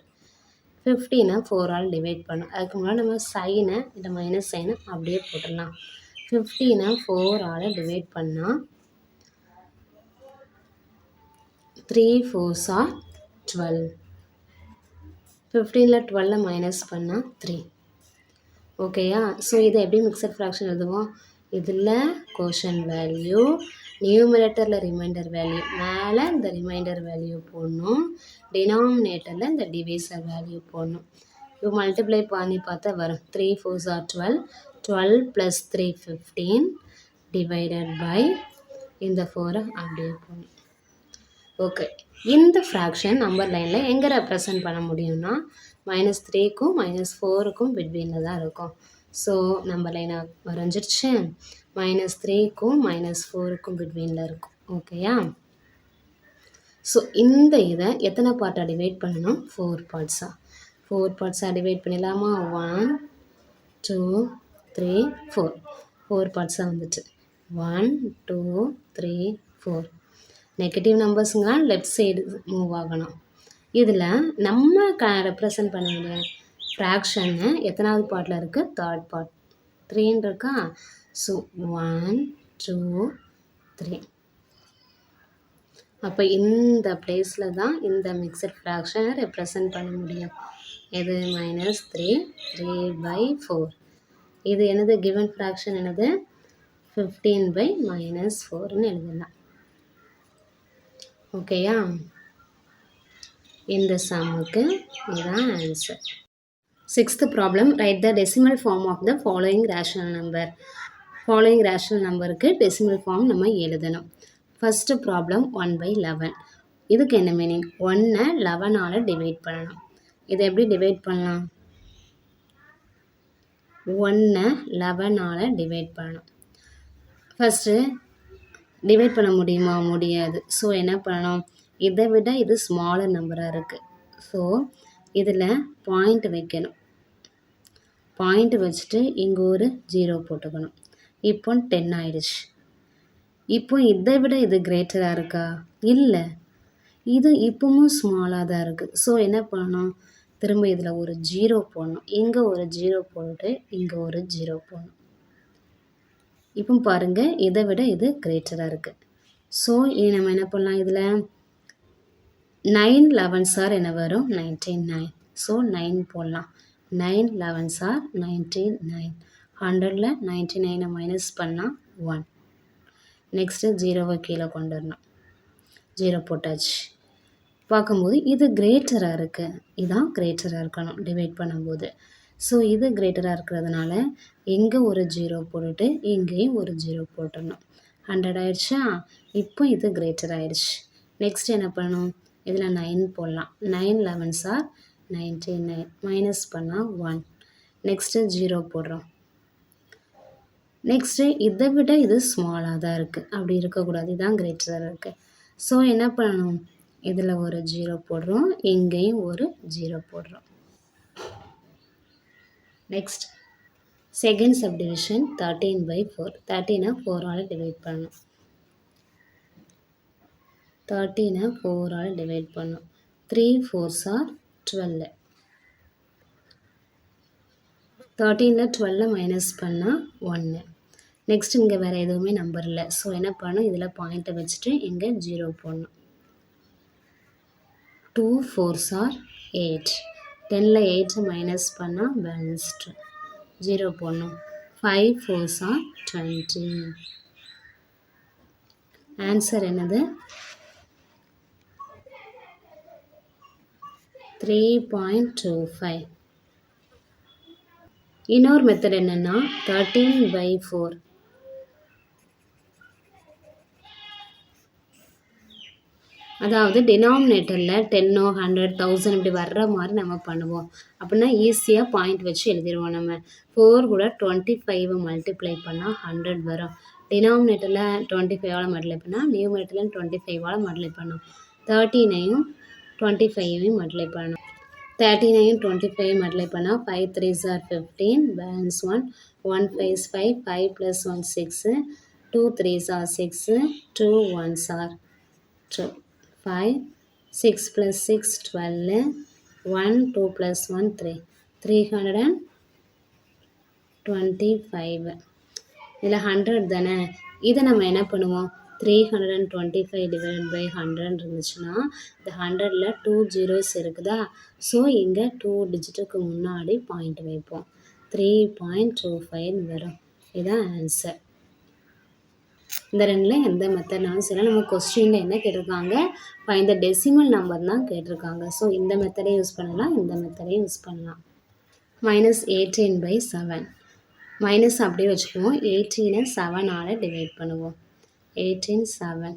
15 4ஆல் டிவைட் பண்ணும். அதுக்கு முன்னாடி நம்ம சைனை இந்த மைனஸ் சைனை அப்படியே போட்டுடலாம். 15 4ஆல் டிவைட் பண்ணால் 3 4s are 12. 15ல் 12 மைனஸ் பண்ணால் 3. ஓகேயா? ஸோ இதை எப்படி மிக்சட் ஃப்ராக்ஷன் எழுதுவோம்? இதில் கோஷன் வேல்யூ, நியூமரேட்டரில் ரிமைண்டர் வேல்யூ, மேலே இந்த ரிமைண்டர் வேல்யூ போடணும், டினாமினேட்டரில் இந்த டிவைசர் வேல்யூ போடணும். இப்போ மல்டிப்ளை பண்ணி பார்த்தா வரும். 3 4s are 12. 12 + 3 15 டிவைடட் பை இந்த 4 அப்படியே போடணும். ஓகே, இந்த ஃப்ராக்ஷன் நம்பர் லைனில் எங்கே ரெப்ரசன்ட் பண்ண முடியும்னா -3க்கும் -4க்கும் பிட்வீனில் தான் இருக்கும். ஸோ நம்பர் லைனை வரைஞ்சிருச்சு. -3க்கும் -4க்கும் பிட்வீனில் இருக்கும். ஓகேயா? ஸோ இந்த இதை எத்தனை பார்ட்டாக டிவைட் பண்ணணும்? 4 பார்ட்ஸாக. 4 பார்ட்ஸாக டிவைட் பண்ணிடலாமா? 1 2 3 4 4 பார்ட்ஸாக வந்துட்டு 1 2 3 4 நெகட்டிவ் நம்பர்ஸுங்க லெஃப்ட் சைடு மூவ் ஆகணும். இதில் நம்ம ரெப்ரசன்ட் பண்ண வேண்டிய ஃப்ராக்ஷன்னு எத்தனாவது பார்ட்டில் இருக்குது? தேர்ட் பார்ட் 3ன்னு இருக்கா. ஸோ 1 2 3. அப்போ இந்த பிளேஸில் தான் இந்த மிக்சட் ஃப்ராக்ஷனை ரெப்ரசன்ட் பண்ண முடியும். இது -3 3/4. இது என்னது? கிவன் ஃப்ராக்ஷன் என்னது? 15/-4ன்னு எழுதலாம். ஓகேயா? இந்த சம்முக்கு இதுதான் answer. 6th problem. Write the decimal form of the following rational number. Following rational நம்பருக்கு டெசிமல் ஃபார்ம் நம்ம எழுதணும். First problem 1/11. இதுக்கு என்ன மீனிங்? 1-ஐ 11ஆல் டிவைட் பண்ணணும். இதை எப்படி டிவைட் பண்ணலாம்? 1-ஐ 11ஆல் டிவைட் பண்ணணும். ஃபஸ்ட்டு டிவைட் பண்ண முடியுமா? முடியாது. ஸோ என்ன பண்ணணும்? இதை விட இது ஸ்மாலர் நம்பராக இருக்குது. ஸோ இதில் பாயிண்ட் வைக்கணும். பாயிண்ட் வச்சுட்டு இங்கே ஒரு 0 போட்டுக்கணும். இப்போ 10 ஆயிடுச்சு. இப்போ இதை விட இது கிரேட்டராக இருக்கா? இல்லை, இது இப்பவும் ஸ்மாலாக தான் இருக்குது. ஸோ என்ன பண்ணணும்? திரும்ப இதில் ஒரு 0 போடணும். இங்கே ஒரு 0 போட்டு இங்கே ஒரு 0 போடணும். இப்போ பாருங்கள், இதை விட இது கிரேட்டராக இருக்குது. ஸோ இனி நம்ம என்ன பண்ணலாம்? இதில் 9 11s ஆர் என்ன வரும்? 99. ஸோ 9 போடலாம். 9 11s ஆர் 99. 100ல் 99 மைனஸ் பண்ணால் 1. நெக்ஸ்ட்டு 0வை கீழே கொண்டு வரணும். 0 போட்டாச்சு. பார்க்கும்போது இது கிரேட்டராக இருக்குது. இதான் கிரேட்டராக இருக்கணும் டிவைட் பண்ணும்போது. ஸோ இது கிரேட்டராக இருக்கிறதுனால இங்கே ஒரு 0 போட்டுட்டு இங்கேயும் ஒரு 0 போட்டுடணும். 100 ஆயிடுச்சா? இப்போ இது கிரேட்டர் ஆயிடுச்சு. நெக்ஸ்ட் என்ன பண்ணணும்? இதில் 9 போடலாம். 9 11s ஆர் 99. மைனஸ் பண்ணால் 1. நெக்ஸ்ட்டு 0 போடுறோம். நெக்ஸ்ட்டு இதை விட இது ஸ்மாலாக தான் இருக்குது. அப்படி இருக்கக்கூடாது. இதுதான் கிரேட்டராக இருக்குது. ஸோ என்ன பண்ணணும்? இதில் ஒரு 0 போடுறோம். இங்கேயும் ஒரு 0 போடுறோம். Next second subdivision 13/4. 13-ஐ 4ஆல் டிவைட் பண்ணணும். 13-ஐ 4ஆல் டிவைட் பண்ணணும். 3 4s ஆர் 12. 13ல் 12 மைனஸ் பண்ணால் 1. நெக்ஸ்ட் இங்கே வேறு எதுவுமே நம்பர் இல்லை. ஸோ என்ன பண்ணணும்? இதில் பாயிண்ட்டை வச்சுட்டு இங்கே 0 போடணும். 2 4s ஆர் 8. 10ல் 8 மைனஸ் பண்ணால் பேலன்ஸ் 0 போடணும். 5 4s ஆர் 20. ஆன்சர் என்னது? 3.25. இன்னொரு மெத்தட் என்னென்னா 13/4. அதாவது டினாமினேட்டரில் 10 100 1000 இப்படி வர்ற மாதிரி நம்ம பண்ணுவோம். அப்படின்னா ஈஸியாக பாயிண்ட் வச்சு எழுதிடுவோம். நம்ம 4 கூட 25 மல்டிப்ளை பண்ணால் 100 வரும். டினாமினேட்டரில் 25ஆல் மல்டிப்ளை பண்ணால் நியூமரேட்டரில் 25ஆல் மல்டிப்ளை பண்ணணும். 13ஐயும் 25ஐயும் மல்டிப்ளை பண்ணணும். 13ஐயும் 25 மல்டிப்ளை பண்ணால் 5 3s R 15. Balance 1. 1 5s 5. 5 + 1 6. 2 3s R 6. 2 1s R 2. 5 6 + 6 12. 1 2 + 1 3. 325. இதில் 100 தானே. இதை நம்ம என்ன பண்ணுவோம்? 325 டிவைட் பை 100 இருந்துச்சுன்னா இந்த 100ல் 2 zeros இருக்குதா. ஸோ இங்கே 2 டிஜிட்டுக்கு முன்னாடி பாயிண்ட் வைப்போம். 3.25 வரும். இதுதான் ஆன்சர். இந்த ரெண்டில் எந்த மெத்தட்னாலும் சரி. நம்ம கொஸ்டினில் என்ன கேட்டிருக்காங்க? ஃபைண்ட் த டெசிமல் நம்பர் தான் கேட்டிருக்காங்க. ஸோ இந்த மெத்தடை யூஸ் பண்ணலாம், இந்த மெத்தடை யூஸ் பண்ணலாம். -18/7. மைனஸ் அப்படியே வச்சுக்குவோம். 18-ஐ 7ஆல் டிவைட் பண்ணுவோம். 18 7.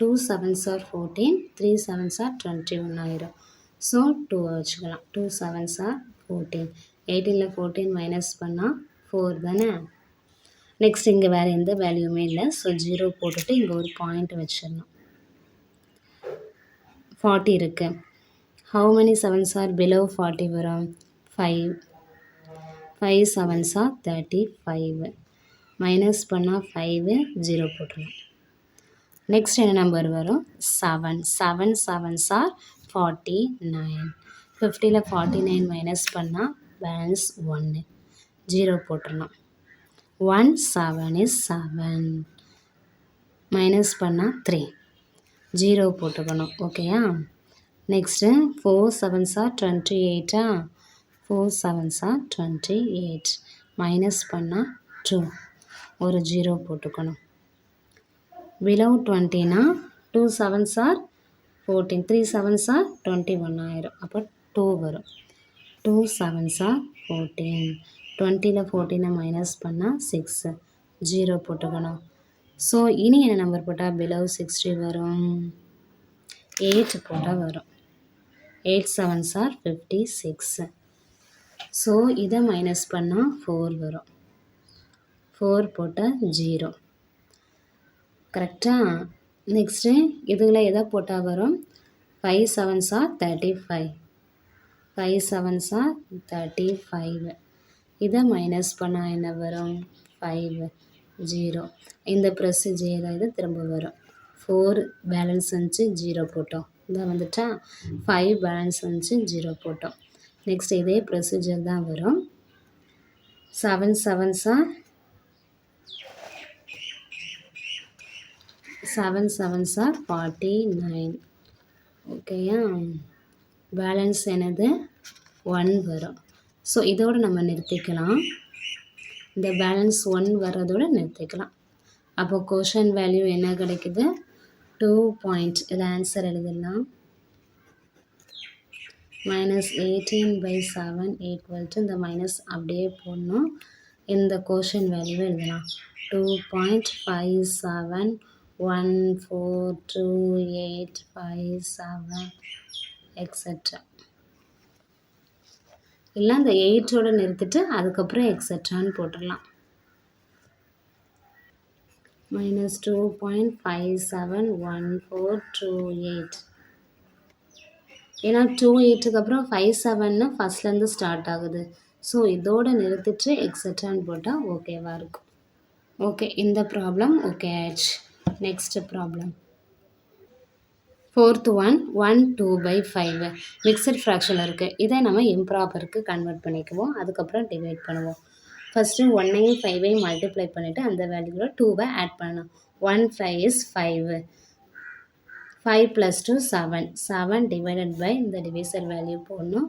2 7s ஆர் 14. 3 7s ஆர் 21 ஆயிரும். ஸோ 2 வச்சுக்கலாம். 2 7s ஆர் 14. 18ல் 14 மைனஸ் பண்ணால் 4 தானே. நெக்ஸ்ட் இங்கே வேறு எந்த வேல்யூமே இல்லை. ஸோ 0 போட்டுட்டு இங்கே ஒரு பாயிண்ட் வச்சிடணும். 40 இருக்குது. How many 7s are below 40 வரும்? 5. 5 7s are 35. மைனஸ் பண்ணால் 5 0 போட்டுருணும். நெக்ஸ்ட் என்ன நம்பர் வரும்? 7. 7 7s are 49. 50ல் 49 மைனஸ் பண்ணால் பேலன்ஸ் 1 0 போட்டுருணும். 1 7 is 7. மைனஸ் பண்ணால் 3 0 போட்டுக்கணும். ஓகேயா? Next 4 7s are 28. 4 7s are 28. Minus பண்ணால் 2 ஒரு 0 போட்டுக்கணும். below 20னா 2 7s are 14. 3 7s are 21 ஆயிரும். அப்போ 2 வரும். 2 7s are 14. 20ல் 14 மைனஸ் பண்ணால் 6 0 போட்டுக்கணும். ஸோ இனி என்ன நம்பர் போட்டால் below 60 வரும்? 8 போட்டால் வரும். 8 7s are 56. ஸோ இதை மைனஸ் பண்ணால் 4 வரும். 4 போட்டால் 0. கரெக்டாக? நெக்ஸ்ட்டு இதில் எதை போட்டால் வரும்? 5 7s are 35. 5 7s are 35. இதை மைனஸ் பண்ணால் என்ன வரும்? 5 0. இந்த ப்ரொசீஜர் இது திரும்ப வரும். 4 பேலன்ஸ் வந்துச்சு 0 போட்டோம். இதை வந்துட்டா 5 பேலன்ஸ் வந்துச்சு 0 போட்டோம். நெக்ஸ்ட் இதே ப்ரொசீஜர் தான் வரும். 7 7s are 7 7s are 49. ஓகேயா? பேலன்ஸ் என்னது? 1 வரும். ஸோ இதோடு நம்ம நிறுத்திக்கலாம். இந்த பேலன்ஸ் 1 வர்றதோடு நிறுத்திக்கலாம். அப்போ கோஷன் வேல்யூ என்ன கிடைக்குது? 2 பாயிண்ட். இதை ஆன்சர் எழுதிடலாம். -18/7 ஈக்குவல் டு இந்த மைனஸ் அப்படியே போடணும். இந்த கோஷன் வேல்யூவை எழுதலாம். 2.57142857 எக்ஸெட்ரா. இல்லை அந்த 8ஓட நிறுத்திட்டு அதுக்கப்புறம் எக்ஸெட்ரான்னு போட்டுடலாம். -2.571428. ஏன்னா 28க்கு அப்புறம் 57ன்னு ஃபஸ்ட்லேருந்து ஸ்டார்ட் ஆகுது. ஸோ இதோட நிறுத்திட்டு எக்ஸெட்ரான்னு போட்டால் ஓகேவாக இருக்கும். ஓகே, இந்த ப்ராப்ளம் ஓகே ஆயிடுச்சு. Next problem 4th one 1 2/5 mixed fraction இருக்குது. இதை நம்ம இம்ப்ராப்பருக்கு கன்வெர்ட் பண்ணிக்குவோம். அதுக்கப்புறம் டிவைட் பண்ணுவோம். ஃபஸ்ட்டு 1ஐயும் 5ஐயும் மல்டிப்ளை பண்ணிவிட்டு அந்த வேல்யூவில் 2வை ஆட் பண்ணணும். 1 5 is 5. 5 + 2 7. 7 டிவைடட் பை இந்த டிவைசர் வேல்யூ போடணும்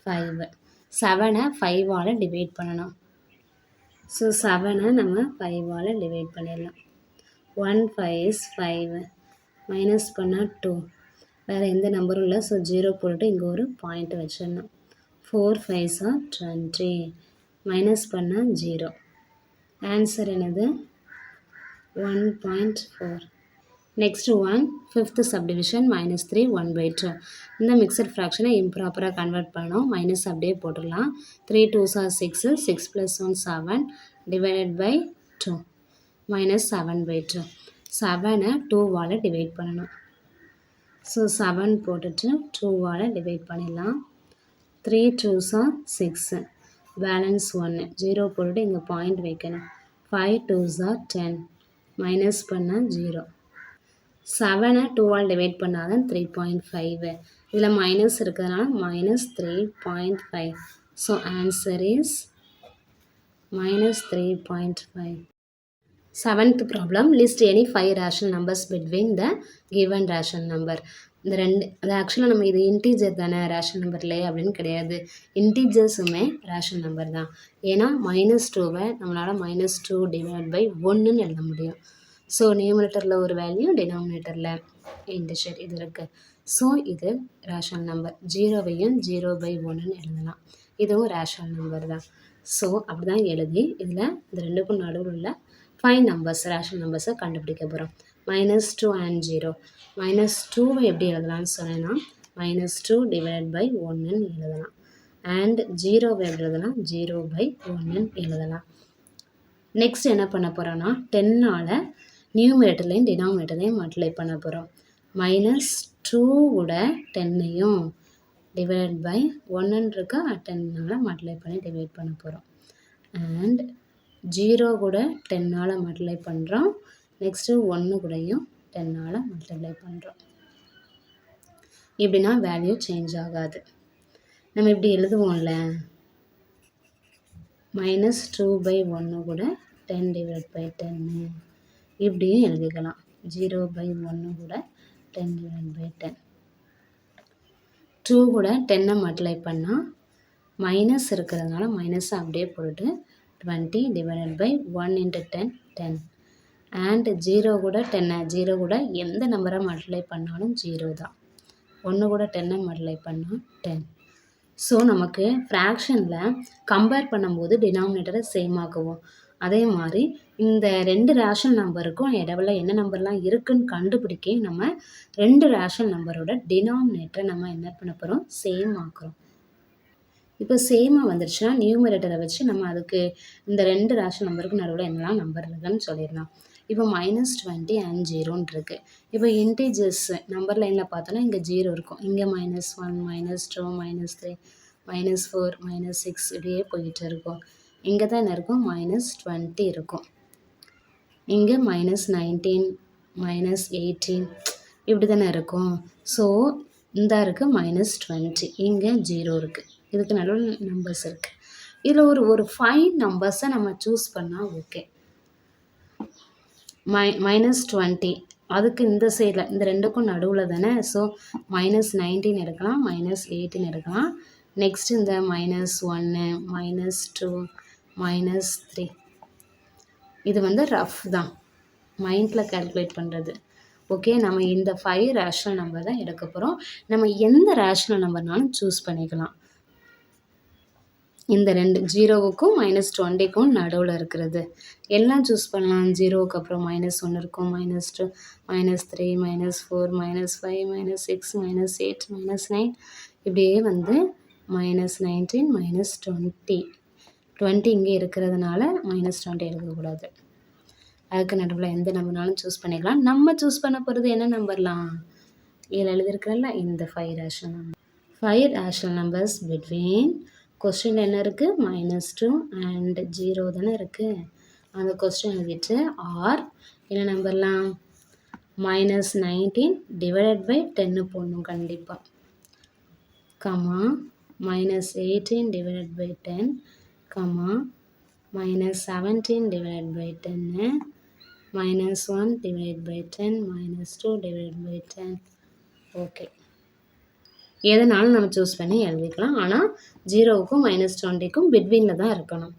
5. 7ஐ 5ஆல் டிவைட் பண்ணணும். ஸோ 7ஐ நம்ம 5ஆல் டிவைட் பண்ணிடலாம். 1 5 is 5. மைனஸ் பண்ணால் 2. வேறு எந்த நம்பரும் இல்லை. ஸோ 0 போட்டு இங்கே ஒரு பாயிண்ட் வச்சிடணும். 4 5s are 20. மைனஸ் பண்ணால் 0. ஆன்சர் என்னது? 1.4. Next one 5th subdivision -3 1/2. இந்த மிக்சட் ஃப்ராக்ஷனை இம்ப்ராப்பராக கன்வெர்ட் பண்ணோம். மைனஸ் அப்படியே போட்டுடலாம். 3 2s are 6. 6 + 1 7 divided by 2 -7/2. 7ஐ 2ஆல் divide பண்ணணும். ஸோ 7 போட்டுட்டு 2ஆல் டிவைட் பண்ணிடலாம். 3 2s are 6. பேலன்ஸ் 1 0 போட்டுட்டு இங்கே பாயிண்ட் வைக்கணும். 5 2s are 10. மைனஸ் பண்ணால் 0. 7ஐ 2ஆல் டிவைட் பண்ணாதான் 3.5. இதில் மைனஸ் இருக்கிறதுனால -3.5. So answer is -3.5. 7th problem list any 5 rational numbers between the given rational number. இந்த ரெண்டு அது ஆக்சுவலாக நம்ம இது இன்டீஜர் தானே ரேஷனல் நம்பர்லே அப்படின்னு கிடையாது. இன்டீஜர்ஸுமே ரேஷனல் நம்பர் தான். ஏன்னா -2வை நம்மளால் -2 டிவைட் பை 1ன்னு எழுத முடியும். ஸோ நியூமரேட்டரில் ஒரு வேல்யூ, டினாமினேட்டரில் இன்டிஜர் இது இருக்குது. ஸோ இது ரேஷனல் நம்பர். 0வையும் 0/1ன்னு எழுதலாம். இதுவும் ரேஷனல் நம்பர் தான். ஸோ அப்படி தான் எழுதி இதில் இந்த ரெண்டுக்கும் நடுவில் உள்ள 5 நம்பர்ஸ் ரேஷனல் நம்பர்ஸை கண்டுபிடிக்க போகிறோம். -2 and 0. -2வை எப்படி எழுதலாம்னு சொன்னேன்னா -2 டிவைட் பை 1ன்னு எழுதலாம். அண்ட் 0வை எப்படி எழுதலாம்? 0/1ன்னு எழுதலாம். நெக்ஸ்ட் என்ன பண்ண போகிறோன்னா 10ஆல் நியூமரேட்டர்லையும் டினாமினேட்டர்லையும் மல்டிப்ளை பண்ண போகிறோம். -2 10ஐயும் டிவைட் பை 1ன்னு இருக்க 10னால் மல்டிப்ளை பண்ணி டிவைட் பண்ண போகிறோம். அண்ட் 0 கூட 10ஆல் மல்டிப்ளை பண்ணுறோம். நெக்ஸ்ட்டு 1 கூடயும் 10ஆல் மல்டிப்ளை பண்ணுறோம். இப்படின்னா வேல்யூ சேஞ்ச் ஆகாது. நம்ம இப்படி எழுதுவோம்ல, -2/1 கூட 10/10 இப்படியும் எழுதிக்கலாம். 0/1 கூட 10/10. 2 கூட 10 மல்டிப்ளை பண்ணால் மைனஸ் இருக்கிறதுனால மைனஸை அப்படியே போட்டு 20/1 × 10 10. அண்ட் 0 கூட 10 0 கூட எந்த நம்பரை மல்டிப்ளை பண்ணாலும் 0 தான். 1 கூட 10 மல்டிப்ளை பண்ணால் 10. ஸோ நமக்கு ஃப்ராக்ஷனில் கம்பேர் பண்ணும்போது டினாமினேட்டரை சேம் ஆக்குவோம். அதே மாதிரி இந்த 2 ரேஷனல் நம்பருக்கும் இடையில என்ன நம்பர்லாம் இருக்குன்னு கண்டுபிடிக்க நம்ம 2 ரேஷனல் நம்பரோட டினாமினேட்டரை நம்ம என்ன பண்ண போகிறோம், சேம் ஆக்குறோம். இப்போ சேமாக வந்துருச்சுன்னா நியூமரேட்டரை வச்சு நம்ம அதுக்கு இந்த 2 ரேஷனல் நம்பருக்கு நடுவில் என்னெல்லாம் நம்பர் இருக்குன்னு சொல்லிடலாம். இப்போ -20 அண்ட் 0 இருக்குது. இப்போ இன்டீஜர்ஸ் நம்பர் லைனில் பார்த்தோன்னா இங்கே 0 இருக்கும். இங்கே -1 -2 -3 -4 -6 இப்படியே போயிட்டு இருக்கும். இங்கே தான் என்ன இருக்கும், -20 இருக்கும். இங்கே -19 -18 இப்படி தானே இருக்கும். ஸோ இந்த இருக்குது -20, இங்கே 0 இருக்குது. இதுக்கு நடுவில் நம்பர்ஸ் இருக்குது. இதில் ஒரு 5 நம்பர்ஸை நம்ம சூஸ் பண்ணால் ஓகே. -20 அதுக்கு இந்த சைடில் இந்த ரெண்டுக்கும் நடுவில் தானே. ஸோ -19 எடுக்கலாம், -18 எடுக்கலாம். நெக்ஸ்ட்டு இந்த -1 -2 -3 இது வந்து ரஃப் தான், மைண்டில் கால்குலேட் பண்ணுறது. ஓகே, நம்ம இந்த 5 ரேஷனல் நம்பர் தான் எடுக்க போகிறோம். நம்ம எந்த ரேஷனல் நம்பர்னாலும் சூஸ் பண்ணிக்கலாம். இந்த 2 0க்கும் -20க்கும் நடுவில் இருக்கிறது எல்லாம் சூஸ் பண்ணலாம். 0க்கு அப்புறம் -1 இருக்கும், -2 -3 -4 -5 -6 -8 -9 இப்படியே வந்து -19 -20 20 இங்கே இருக்கிறதுனால -20 எடுக்கக்கூடாது. அதுக்கு நடுவில் எந்த நம்பர்னாலும் சூஸ் பண்ணிக்கலாம். நம்ம சூஸ் பண்ண போகிறது என்ன நம்பர்லாம், இதில் எழுதியிருக்கிறல்ல இந்த 5 rational number. 5 rational numbers between question என்ன இருக்குது, -2 அண்ட் 0 தானே இருக்குது. அந்த கொஸ்டின் எழுதிட்டு ஆர் என்ன நம்பர்லாம் -19 / 10 போடணும் கண்டிப்பாக, கமா -18 / 10, கமா -17 / 10, -1 / 10, -2 / 10. ஓகே, எதனாலும் நம்ம சூஸ் பண்ணி எழுதிக்கலாம். ஆனால் 0க்கும் -20க்கும் பிட்வீனில் தான் இருக்கணும்.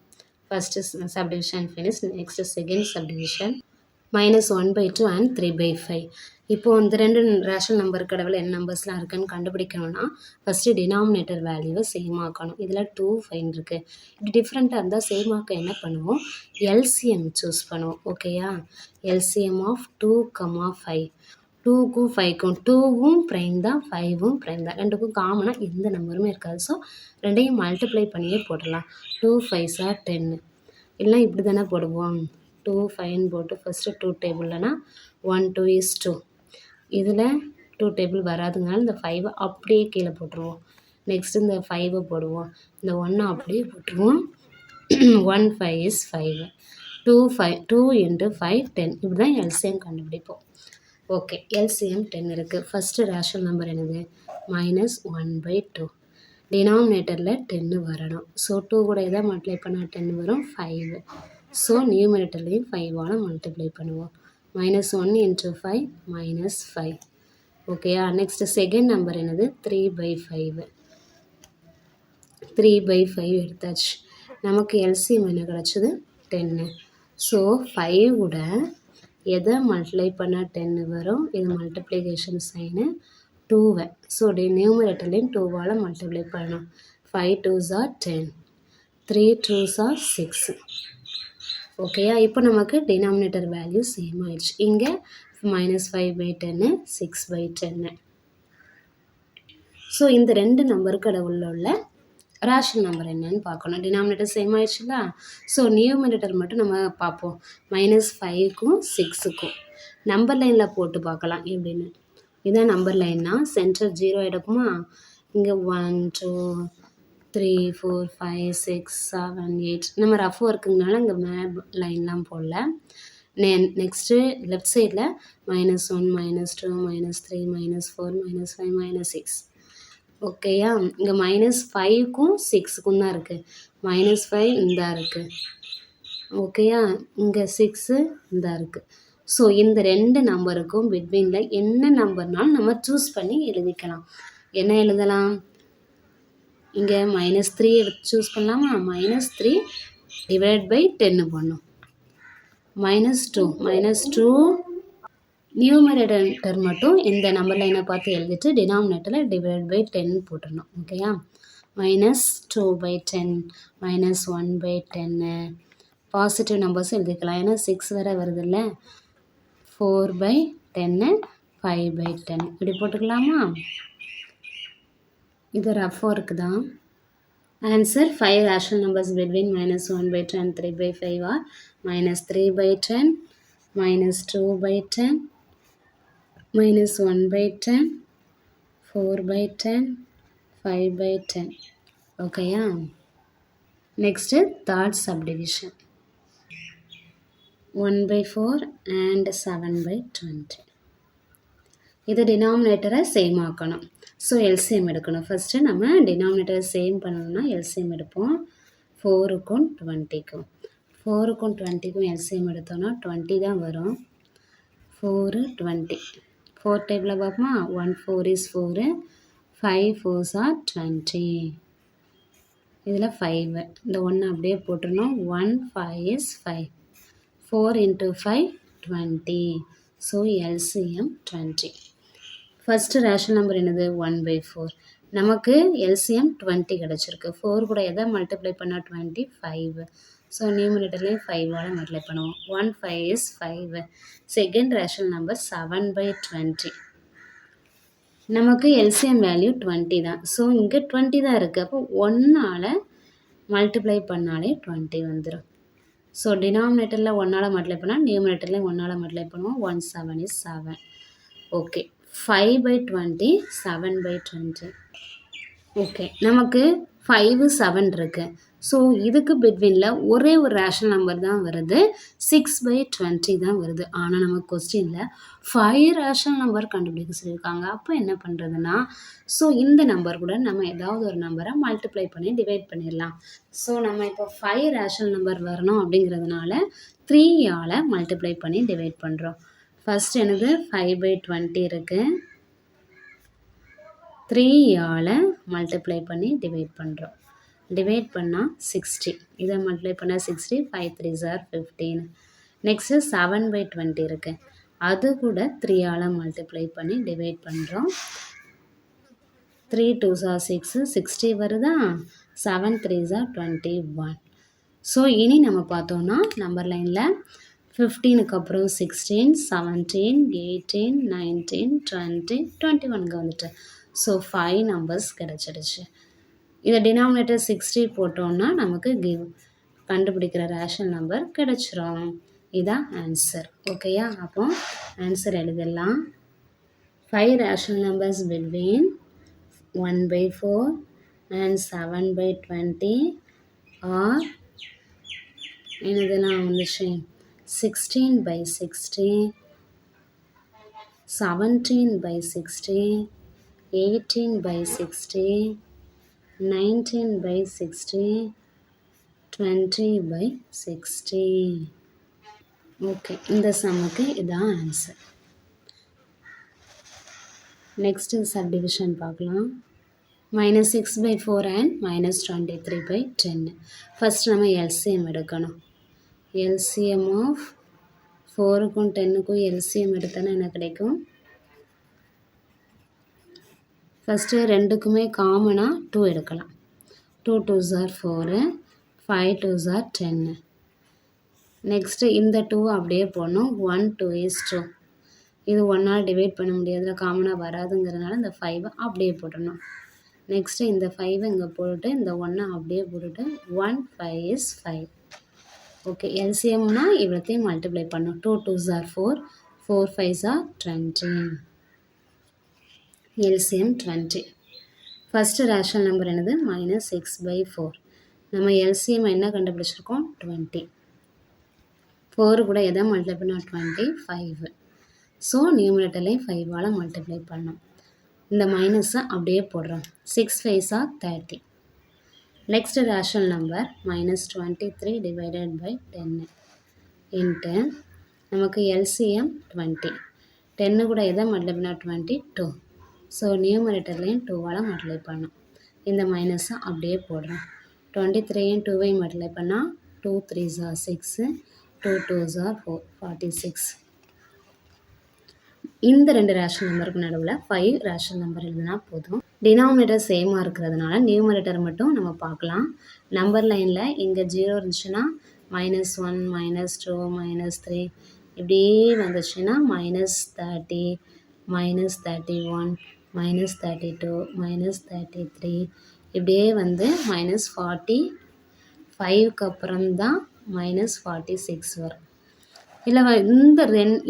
First subdivision finish. Next second subdivision -1/2 and 3/5. இப்போது இந்த 2 ரேஷனல் நம்பருக்கு கடவுள் என்ன நம்பர்ஸ்லாம் இருக்குன்னு கண்டுபிடிக்கணும்னா ஃபஸ்ட்டு டினாமினேட்டர் வேல்யூவை சேம் ஆக்கணும். இதில் 2 5 இருக்குது. இப்படி டிஃப்ரெண்ட்டாக இருந்தால் சேம் ஆக்க என்ன பண்ணுவோம், எல்சிஎம் சூஸ் பண்ணுவோம். ஓகேயா, எல்சிஎம் ஆஃப் 2, 5. 2க்கும் 5க்கும் 2வும் ப்ரைம் தான், 5வும் ப்ரைம் தான். ரெண்டுக்கும் காமனாக எந்த நம்பருமே இருக்காது. ஸோ ரெண்டையும் மல்டிப்ளை பண்ணியே போடலாம். 2 5s are 10. இல்லைனா இப்படி தானே போடுவோம், 2 5 போட்டு ஃபஸ்ட்டு 2 டேபிள்லனா 1 2 is 2. இதில் 2 டேபிள் வராதுனால இந்த 5 அப்படியே கீழே போட்டுருவோம். நெக்ஸ்ட்டு இந்த 5 போடுவோம், இந்த 1 அப்படியே போட்டுருவோம். 1 5 is 5. 2 × 5 10. இப்படி தான் எல்சிஎம் கண்டுபிடிப்போம். ஓகே, எல்சிஎம் 10 இருக்குது. ஃபஸ்ட்டு ரேஷனல் நம்பர் என்னது, -1/2. டினாமினேட்டரில் 10 வரணும். ஸோ 2 கூட எதை மல்டிப்ளை பண்ணால் 10 வரும், 5. ஸோ நியூமரேட்டர்லேயும் 5ஆல் மல்டிப்ளை பண்ணுவோம். -1 × 5 -5. ஓகேயா, நெக்ஸ்ட்டு செகண்ட் நம்பர் என்னது, 3/5. 3/5 எடுத்தாச்சு. நமக்கு எல்சிஎம் என்ன கிடச்சிது, 10. ஸோ 5 கூட எதை மல்டிப்ளை பண்ணால் 10 வரும், இது மல்டிப்ளிகேஷன் சைனு 2. ஸோ நியூமரேட்டர்லேயும் 2ஆல் மல்டிப்ளை பண்ணணும். 5 2s are 10, 3 2s are 6. ஓகேயா, இப்போ நமக்கு டினாமினேட்டர் வேல்யூ சேம் ஆயிடுச்சு. இங்கே -5/10 6/10. ஸோ இந்த 2 நம்பருக்கு கடவுளில் உள்ள ரேஷனல் நம்பர் என்னன்னு பார்க்கணும். டினாமினேட்டர் சேம் ஆயிடுச்சுங்களா. ஸோ நியூமரேட்டர் மட்டும் நம்ம பார்ப்போம். -5க்கும் 6க்கும் நம்பர் லைனில் போட்டு பார்க்கலாம் எப்படின்னு. இதான் நம்பர் லைன்னா சென்டர் 0 எடுக்குமா, இங்கே 1 2 3 4 5 6 7 8 நம்ம ரஃப் ஒர்க்குங்கனால இங்கே மேப் லைன்லாம் போடல. நெக்ஸ்ட்டு லெஃப்ட் சைடில் -1 -2 -3 -4 -5 -6 ஓகேயா. இங்கே -5க்கும் 6க்கும் தான் இருக்குது. -5 இந்தா இருக்குது ஓகேயா. இங்கே 6 இந்தா இருக்குது. ஸோ இந்த 2 நம்பருக்கும் பிட்வீனில் என்ன நம்பர்னாலும் நம்ம சூஸ் பண்ணி எழுதிக்கலாம். என்ன எழுதலாம்? இங்கே -3 எடுத்து சூஸ் பண்ணலாமா? -3 டிவைட் பை 10 பண்ணும். -2 நியூமரேட்டர் மட்டும் இந்த நம்பர் லைனை பார்த்து எழுதிட்டு டினாமினேட்டரில் டிவைட் பை 10 போட்டுடணும் ஓகேயா. -2/10 -1/10 பாசிட்டிவ் நம்பர்ஸ் எழுதிக்கலாம். ஏன்னா 6 வேறு வருது இல்லை. 4/10 5/10 இப்படி போட்டுக்கலாமா? இது ரஃப் ஒர்க் தான். Answer 5 rational numbers between -1/10 3/5 are -3/10 -2/10 -1/10 4/10 5/10 ஓகேயா. Next third subdivision 1/4 and 7/20. இது டினாமினேட்டரை சேம் ஆக்கணும். ஸோ எல்சிஎம் எடுக்கணும். ஃபஸ்ட்டு நம்ம டினாமினேட்டரை சேம் பண்ணணும்னா எல்சிஎம் எடுப்போம். 4க்கும் 20க்கும் 4க்கும் 20க்கும் எல்சிஎம் எடுத்தோன்னா 20 தான் வரும். 4 20 4 டேபிளில் பார்ப்போமா? 1 4 is 4 5 4s are 20. இதில் 5 இந்த 1 அப்படியே போட்டுருணும். 1 5 is 5 4 into 5 20. So LCM 20. First rational number என்னது? 1/4. நமக்கு எல்சிஎம் 20 கிடச்சிருக்கு. 4 கூட எதை மல்டிப்ளை பண்ணால் 20 5. ஸோ நியூமரேட்டர்லேயும் 5ஆல் மல்டிப்ளை பண்ணுவோம். 1 5 is 5. Second rational number 7/20. நமக்கு எல்சிஎம் வேல்யூ 20 தான். ஸோ இங்கே 20 தான் இருக்குது. அப்போ 1ஆல் மல்டிப்ளை பண்ணாலே 20 வந்துடும். ஸோ டினாமினேட்டரில் 1ஆல் மல்டிப்ளை பண்ணால் நியூமரேட்டர்லேயும் 1ஆல் மல்டிப்ளை பண்ணுவோம். 1 7 is 7. ஓகே 5/20 7/20. ஓகே நமக்கு 5 7 இருக்குது. ஸோ இதுக்கு பிட்வீனில் ஒரே ஒரு ரேஷனல் நம்பர் தான் வருது. 6/20 தான் வருது. ஆனால் நம்ம கொஸ்டினில் 5 ரேஷனல் நம்பர் கண்டுபிடிக்க சொல்லியிருக்காங்க. அப்போ என்ன பண்ணுறதுன்னா, ஸோ இந்த நம்பர் கூட நம்ம ஏதாவது ஒரு நம்பரை மல்டிப்ளை பண்ணி டிவைட் பண்ணிடலாம். ஸோ நம்ம இப்போ 5 ரேஷனல் நம்பர் வரணும் அப்படிங்கிறதுனால 3ஆல் மல்டிப்ளை பண்ணி டிவைட் பண்ணுறோம். ஃபஸ்ட் என்னது 5/20 இருக்குது. 3ஆல் மல்டிப்ளை பண்ணி டிவைட் பண்ணுறோம். டிவைட் பண்ணால் 60. இதை மல்டிப்ளை பண்ணால் 60 5 3s are 15. நெக்ஸ்ட்டு 7/20 இருக்குது. அது கூட 3ஆல் மல்டிப்ளை பண்ணி டிவைட் பண்ணுறோம். 3 2s are 6 60 வருதா. 7 3s are 21. ஸோ இனி நம்ம பார்த்தோன்னா நம்பர் லைனில் 15க்கு அப்புறம் 16 17 18 19 20 21க்கு வந்துட்டு. ஸோ 5 நம்பர்ஸ் கிடச்சிடுச்சு. இதை டினாமினேட்டர் 60 போட்டோன்னா நமக்கு கண்டுபிடிக்கிற ரேஷனல் நம்பர் கிடச்சிரும். இதுதான் ஆன்சர் ஓகேயா. அப்போ ஆன்சர் எழுதிடலாம். 5 rational numbers between 1/4 and 7/20 are என்னதெல்லாம் வந்துச்சு 16/60 17/60 18/60 19/60 20/60. ஓகே இந்த சம்முக்கு இதான் ஆன்சர். நெக்ஸ்ட்டு சப்டிவிஷன் பார்க்கலாம். -6/4 and -23/10. ஃபஸ்ட் நம்ம எல்சிஎம் எடுக்கணும். எல்சிஎம் ஆஃப் 4க்கும் 10க்கும் எல்சிஎம் எடுத்தோன்னா என்ன கிடைக்கும்? ஃபஸ்ட்டு ரெண்டுக்குமே காமனாக 2 எடுக்கலாம். 2 2s are 4 5 2s are 10. Next இந்த 2 அப்படியே போடணும். 1 2 is 2. இது 1ஆல் டிவைட் பண்ண முடியாதுல, காமனாக வராதுங்கிறதுனால இந்த 5 அப்படியே போடணும். நெக்ஸ்ட்டு இந்த 5 இங்கே போட்டுட்டு இந்த 1 அப்படியே போட்டுட்டு 1 5 is 5. ஓகே எல்சிஎம்னா இவ்வளோத்தையும் மல்டிப்ளை பண்ணும். 2 2s are 4 4 5s are 20. LCM 20. First rational number என்னது -6/4. நம்ம எல்சிஎம் என்ன கண்டுபிடிச்சிருக்கோம் 20. 4 கூட எதை மல்டிப்ளை பண்ணோம் 25. ஸோ நியூமரேட்டர்லையும் 5ஆல் மல்டிப்ளை பண்ணோம். இந்த மைனஸை அப்படியே போடுறோம். 6 5s are 30. Next rational number -23 divided by 10 into நமக்கு எல்சிஎம் 20. 10 கூட எதை மல்டிப்ளை பண்ணால் 22. ஸோ நியூமரேட்டர்லையும் 2ஆல் மல்டிப்ளை பண்ணோம். இந்த மைனஸை அப்படியே போடுறோம். 23யும் 2வையும் மல்டிப்ளை பண்ணால் 2 3s are 6, 2 2s are 4, 46. இந்த ரெண்டு ரேஷனல் நம்பருக்கு நடுவில் 5 ரேஷனல் நம்பர் எழுதுனா போதும். டினாமினேட்டர் சேமாக இருக்கிறதுனால நியூமரேட்டர் மட்டும் நம்ம பார்க்கலாம். நம்பர் லைனில் இங்கே 0 இருந்துச்சுன்னா -1 -2 -3 இப்படியே வந்துச்சுன்னா -30 -31 -32 -33 இப்படியே வந்து -45க்கு அப்புறம் தான் -46 வரும். இல்லை இந்த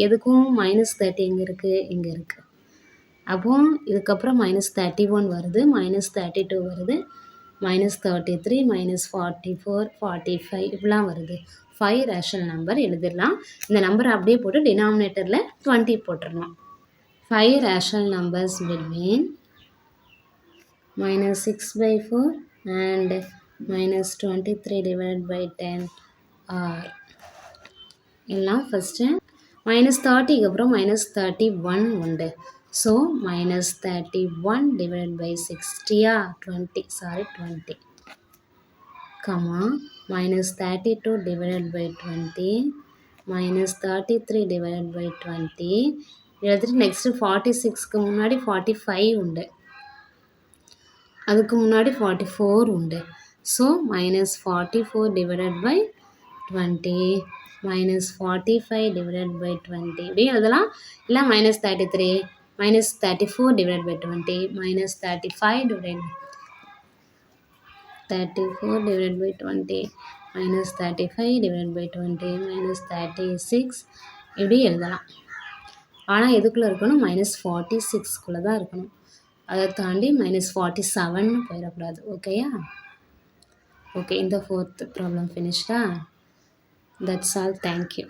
எதுக்கும் -30 எங்கே இருக்குது இங்கே இருக்குது. அப்போது இதுக்கப்புறம் -31 வருது, -32 வருது, -33 -44 45 இப்படிலாம் வருது. 5 ரேஷனல் நம்பர் எழுதிடலாம். இந்த நம்பரை அப்படியே போட்டு டினாமினேட்டரில் 20 போட்டுடலாம். 5 rational numbers between -6/4 and -23 divided by 10 are எல்லாம் ஃபஸ்ட்டு -30க்கு அப்புறம் -31 உண்டு. So -31 divide by 60 20 comma -32 divided by 20 -33 divided by 20 எழுதிட்டு நெக்ஸ்ட்டு 46க்கு முன்னாடி 45 உண்டு, அதுக்கு முன்னாடி 44 உண்டு. So -44 divided by 20 -45 divided by 20 இப்படி எழுதலாம். இல்லை -33 -34 divided by 20 -35 divided 34 divided by 20 -35 divided by 20 -36 இப்படி எழுதலாம். ஆனால் எதுக்குள்ளே இருக்கணும் -46குள்ளே தான் இருக்கணும். அதை தாண்டி -47 போயிடக்கூடாது. ஓகேயா? ஓகே, இந்த 4th ப்ராப்ளம் ஃபினிஷ்டா? That's all. Thank you.